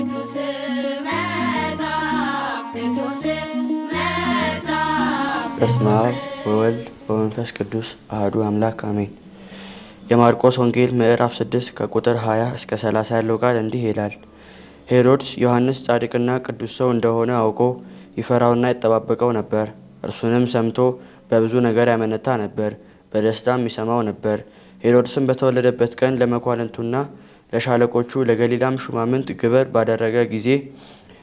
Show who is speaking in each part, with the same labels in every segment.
Speaker 1: ቅዱስ መጽሐፍ ቅዱስ መጽሐፍ
Speaker 2: በስመ አብ ወወልድ ወመንፈስ ቅዱስ አሐዱ አምላክ አሜን። የማርቆስ ወንጌል ምዕራፍ 6 ከቁጥር 20 እስከ 30 ያለው ቃል እንዲህ ይላል። ሄሮድስ ዮሐንስ ጻድቅና ቅዱስ ሰው እንደሆነ አውቆ ይፈራውና ይጠባበቀው ነበር። እርሱንም ሰምቶ በብዙ ነገር ያመነታ ነበር፣ በደስታም ይሰማው ነበር። ሄሮድስም በተወለደበት ቀን ለመኳንንቱና ለሻለቆቹ ለገሊላም ሹማምንት ግብር ባደረገ ጊዜ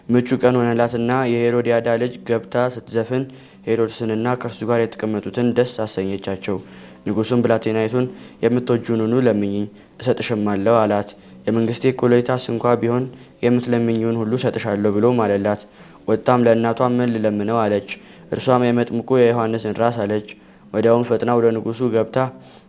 Speaker 2: ምቹ ቀን ሆነላትና የሄሮዲያዳ ልጅ ገብታ ስትዘፍን ሄሮድስንና ከእርሱ ጋር የተቀመጡትን ደስ አሰኘቻቸው። ንጉሡም ብላቴናይቱን የምትወጂውን ሁሉ ለምኚኝ እሰጥሽማለሁ አላት። የመንግስቴ እኩሌታስ እንኳ ቢሆን የምትለምኚውን ሁሉ እሰጥሻለሁ ብሎ ማለላት። ወጣም ለእናቷ ምን ልለምነው አለች። እርሷም የመጥምቁ የዮሐንስን ራስ አለች። ወዲያውም ፈጥና ወደ ንጉሡ ገብታ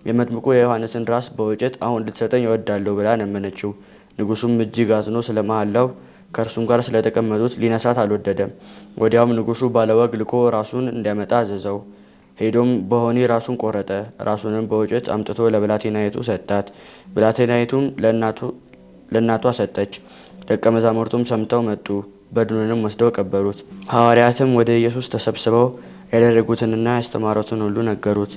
Speaker 2: የመጥምቁ የዮሐንስን ራስ በወጭት አሁን ልትሰጠኝ እወዳለሁ ብላ ለመነችው። ንጉሡም እጅግ አዝኖ ስለመሐላው ከእርሱም ጋር ስለተቀመጡት ሊነሳት አልወደደም። ወዲያውም ንጉሡ ባለወግ ልኮ ራሱን እንዲያመጣ አዘዘው። ሄዶም በሆኒ ራሱን ቆረጠ። ራሱንም በወጭት አምጥቶ ለብላቴናይቱ ሰጣት። ብላቴናይቱም ለእናቷ ሰጠች። ደቀ መዛሙርቱም ሰምተው መጡ። በድኑንም ወስደው ቀበሩት። ሐዋርያትም ወደ ኢየሱስ ተሰብስበው ያደረጉትንና ያስተማሩትን ሁሉ ነገሩት።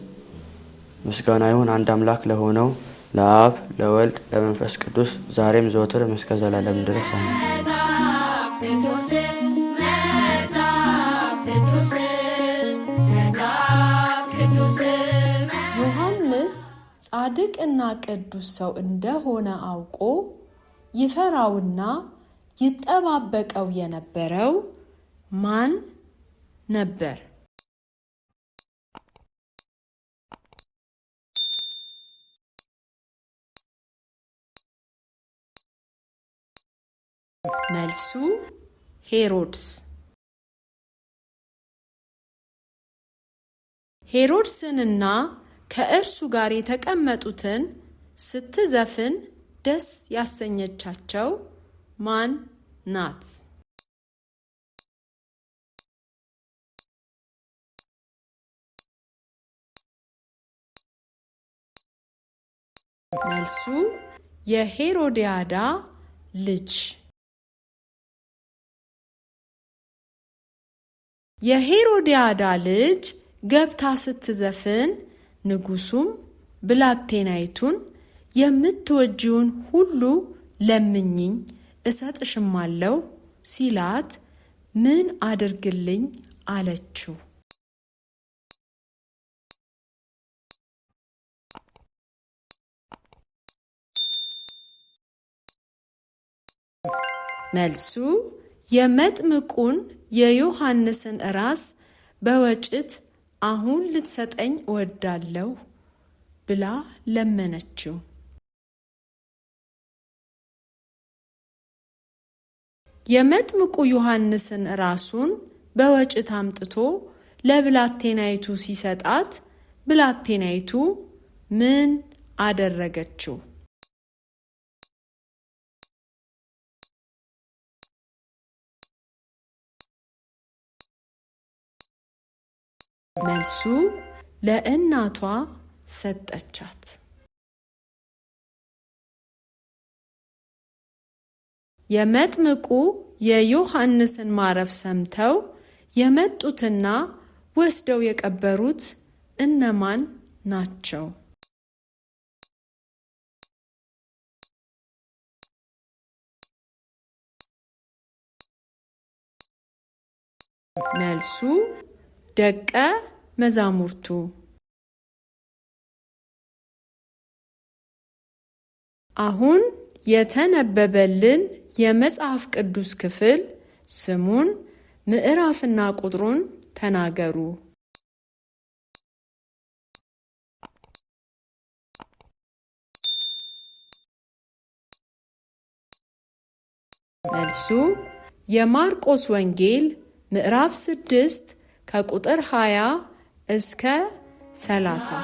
Speaker 2: ምስጋና ይሁን አንድ አምላክ ለሆነው ለአብ ለወልድ ለመንፈስ ቅዱስ ዛሬም ዘወትርም እስከ ዘላለም ድረስ አሜን።
Speaker 1: መጽሐፍ ቅዱስ መጽሐፍ ቅዱስ መጽሐፍ ቅዱስ
Speaker 3: ዮሐንስ ጻድቅና ቅዱስ ሰው እንደሆነ አውቆ ይፈራውና ይጠባበቀው የነበረው ማን ነበር? መልሱ ሄሮድስ። ሄሮድስንና ከእርሱ ጋር የተቀመጡትን ስትዘፍን ደስ ያሰኘቻቸው ማን ናት? መልሱ የሄሮዲያዳ ልጅ። የሄሮዲያዳ ልጅ ገብታ ስትዘፍን ንጉሡም ብላቴናይቱን የምትወጂውን ሁሉ ለምኚኝ እሰጥሽማለሁ ሲላት ምን አድርግልኝ አለችው? መልሱ የመጥምቁን የዮሐንስን ራስ በወጭት አሁን ልትሰጠኝ እወዳለሁ ብላ ለመነችው። የመጥምቁ ዮሐንስን ራሱን በወጭት አምጥቶ ለብላቴናይቱ ሲሰጣት ብላቴናይቱ ምን አደረገችው? መልሱ ለእናቷ ሰጠቻት። የመጥምቁ የዮሐንስን ማረፍ ሰምተው የመጡትና ወስደው የቀበሩት እነማን ናቸው? መልሱ ደቀ መዛሙርቱ። አሁን የተነበበልን የመጽሐፍ ቅዱስ ክፍል ስሙን ምዕራፍና ቁጥሩን ተናገሩ። መልሱ የማርቆስ ወንጌል ምዕራፍ 6 ከቁጥር 20 እስከ 30።